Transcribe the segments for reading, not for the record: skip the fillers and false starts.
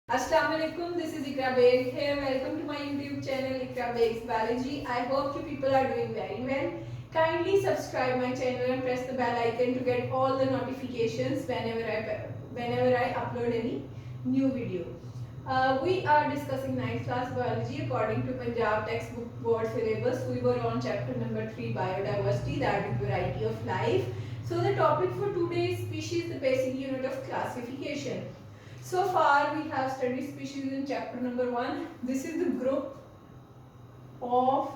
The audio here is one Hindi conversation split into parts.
Assalamu alaikum, this is Ikra Beg here. Welcome to my YouTube channel Ikra Beg's Biology. I hope you people are doing very well. Kindly subscribe my channel and press the bell icon to get all the notifications whenever I upload any new video. We are discussing 9th class biology according to Punjab textbook board syllabus. We were on chapter number 3 biodiversity, that is variety of life. So the topic for today is species, the basic unit of classification. So far we have studied species in chapter number 1. This is the group of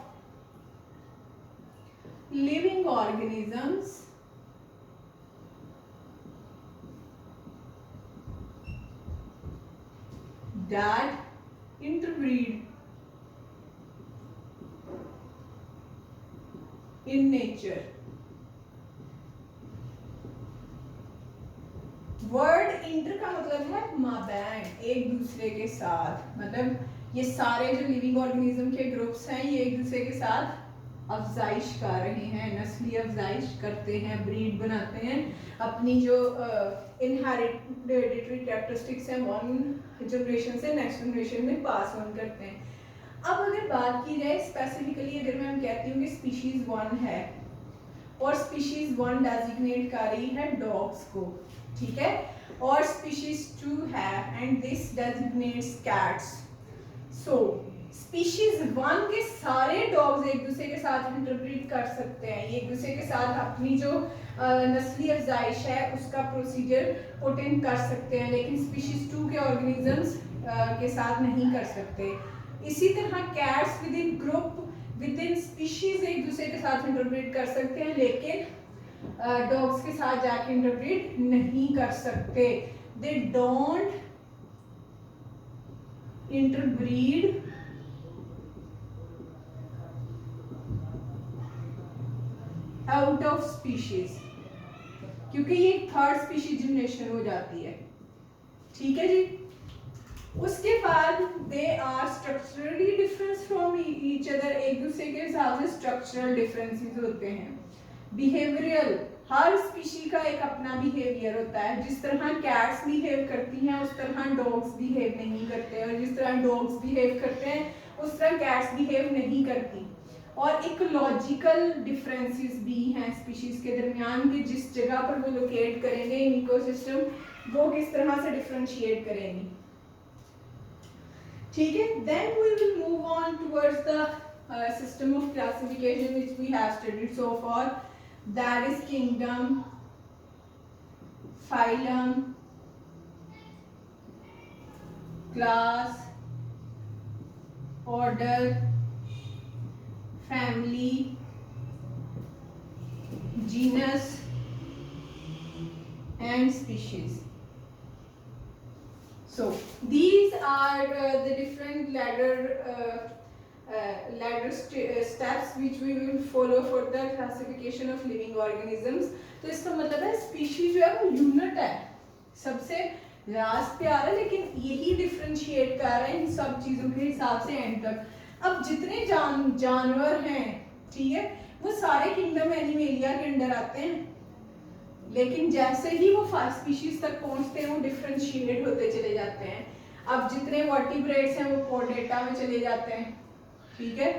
living organisms that interbreed in nature. Word inter का मतलब है माबैन, एक दूसरे के साथ, मतलब ये सारे जो लिविंग ऑर्गेनिज्म के ग्रुप्स हैं ये एक दूसरे के साथ अफजाइश कर रहे हैं, नस्ली अफजाइश करते हैं, ब्रीड बनाते हैं, अपनी जो इनहेरिटरी कैरेक्टरिस्टिक्स हैं वन जनरेशन से नेक्स्ट जनरेशन में पास ऑन करते हैं। अब अगर बात की जाए स्पेसिफिकली, अगर मैं कहती हूँ कि स्पीशीज 1 है और स्पीशीज 1 डेजिग्नेट कर रही है डॉग्स को, ठीक है, और स्पीशीज 2 है and this डेजिग्नेट्स cats. So species 1 के सारे डॉग्स एक दूसरे के साथ इंटरप्रेट कर सकते हैं, ये एक दूसरे के साथ अपनी जो नस्ली अफजाइश है उसका प्रोसीजर पुट इन कर सकते हैं, लेकिन स्पीशीज 2 के ऑर्गेनिजम्स के साथ नहीं कर सकते। इसी तरह cats with in group with in species एक दूसरे के साथ इंटरप्रेट कर सकते हैं, लेकिन डॉग्स के साथ जाके इंटरप्रेट नहीं कर सकते। They don't interbreed out of species, क्योंकि ये थर्ड स्पीशीज जनरेशन हो जाती है, ठीक है जी। उसके बाद they are structurally difference from each other, एक दूसरे के हिसाब से स्ट्रक्चरल डिफरेंसेस होते हैं। बिहेवियरल, हर स्पीशी का एक अपना बिहेवियर होता है, जिस तरह कैट्स बिहेव करती हैं उस तरह डॉग्स बिहेव नहीं करते, और जिस तरह डॉग्स बिहेव करते हैं उस तरह कैट्स बिहेव नहीं करती। और इकोलॉजिकल डिफरेंसेस भी हैं स्पीशीज के दरमियान कि जिस जगह पर वो लोकेट करेंगे इन इकोसिस्टम, वो किस तरह से डिफरेंशिएट करेंगी, ठीक है। Then we will move on towards the system of classification which we have studied so far, that is kingdom, phylum, class, order, family, genus and species. So these are the different ladder steps which we will follow for the classification of living organisms. तो इसका मतलब है स्पीशीज जो है वो यूनिट है, सबसे लास्ट पे आ रहा है, लेकिन यही डिफरेंशिएट कर रहे हैं इन सब चीजों के हिसाब से एंड तक। अब जितने जानवर हैं, ठीक है, वो सारे किंगडम एनिमेलिया के अंडर आते हैं, लेकिन जैसे ही वो 5 स्पीशीज तक पहुंचते हैं वो डिफरेंशिएट होते चले जाते हैं। अब जितने वर्टिब्रेट्स हैं वो पोडेटा में चले जाते हैं, ठीक है,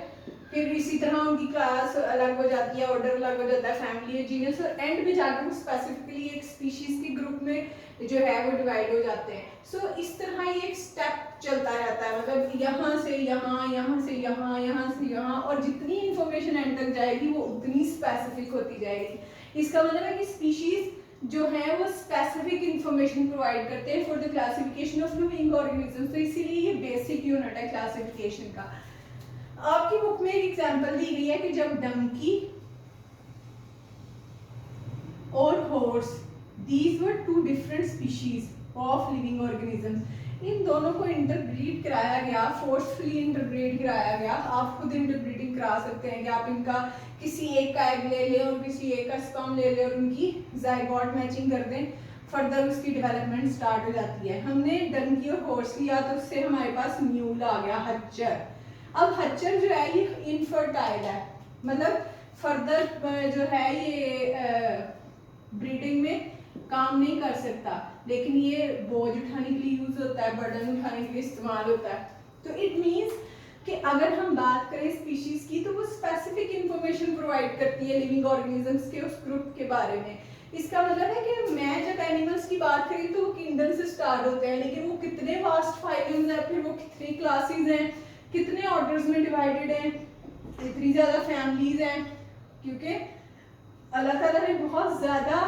फिर इसी तरह उनकी क्लास अलग हो जाती है, ऑर्डर अलग हो जाता है, फैमिली, जीनस, और एंड में जाकर वो स्पेसिफिकली एक स्पीशीज के ग्रुप में जो है वो डिवाइड हो जाते हैं। सो इस तरह ये एक स्टेप चलता रहता है, मतलब यहाँ से यहाँ, यहाँ से यहाँ, यहाँ से यहाँ, और जितनी इंफॉर्मेशन एंड तक जाएगी वो उतनी स्पेसिफिक होती जाएगी। इसका मतलब है कि स्पीशीज जो है वो स्पेसिफिक इंफॉर्मेशन प्रोवाइड करते हैं for the classification of living organisms. तो इसीलिए ये बेसिक यूनिट है क्लासिफिकेशन का। आपकी बुक में एक एग्जांपल दी गई है कि जब डंकी और horse, these were 2 different species of living organisms, इन दोनों को इंटरब्रीड कराया गया, फोर्सफुली इंटरब्रीड कराया गया। आप खुद इंटरब्रीडिंग करा सकते हैं कि आप इनका किसी एक का एग ले लें और किसी एक का स्पर्म ले लें और उनकी जाइगोट मैचिंग कर दें, फर्दर उसकी डेवलपमेंट स्टार्ट हो जाती है। हमने डंकी और हॉर्स लिया तो उससे हमारे पास म्यूल आ गया, हच्चर। अब हच्चर जो है ये इनफर्टाइल है, मतलब फर्दर जो है ये ब्रीडिंग में काम नहीं कर सकता। लेकिन ये बोझ उठाने के लिए यूज होता है, बर्डन उठाने के लिए इस्तेमाल होता है। तो इट मीन्स कि अगर हम बात करें स्पीशीज की तो वो स्पेसिफिक इंफॉर्मेशन प्रोवाइड करती है लिविंग ऑर्गेनिजम्स के उस ग्रुप के बारे में। इसका मतलब है कि मैं जब एनिमल्स की बात करी तो वो किंगडम से स्टार्ट होते हैं, लेकिन वो कितने वास्ट फाइलम्स हैं, फिर वो कितनी क्लासेस हैं, कितने ऑर्डर्स में डिवाइडेड हैं, इतनी ज़्यादा फैमिलीज हैं, क्योंकि अल्लाह ताला ने बहुत ज़्यादा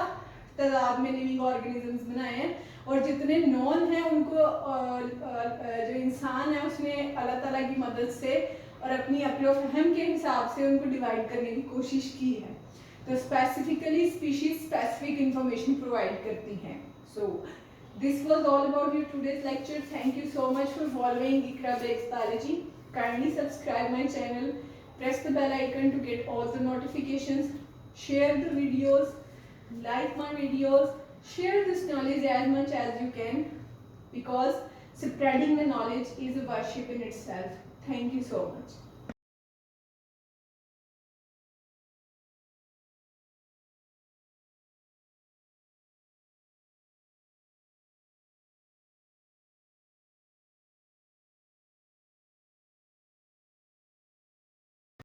तादाद में लिविंग ऑर्गेनिजम्स बनाए हैं, और जितने नॉन हैं उनको जो इंसान है उसने अल्लाह ताला की मदद से और अपनी अक्ल फहम के हिसाब से उनको डिवाइड करने की कोशिश की है। तो specifically species specific information provide करती हैं। So this was all about your today's lecture. Thank you so much for following Iqra breaks biology. Kindly subscribe my channel, press the bell icon to get all the notifications, share the videos, like my videos, share this knowledge as much as you can, because spreading the knowledge is a worship in itself. Thank you so much.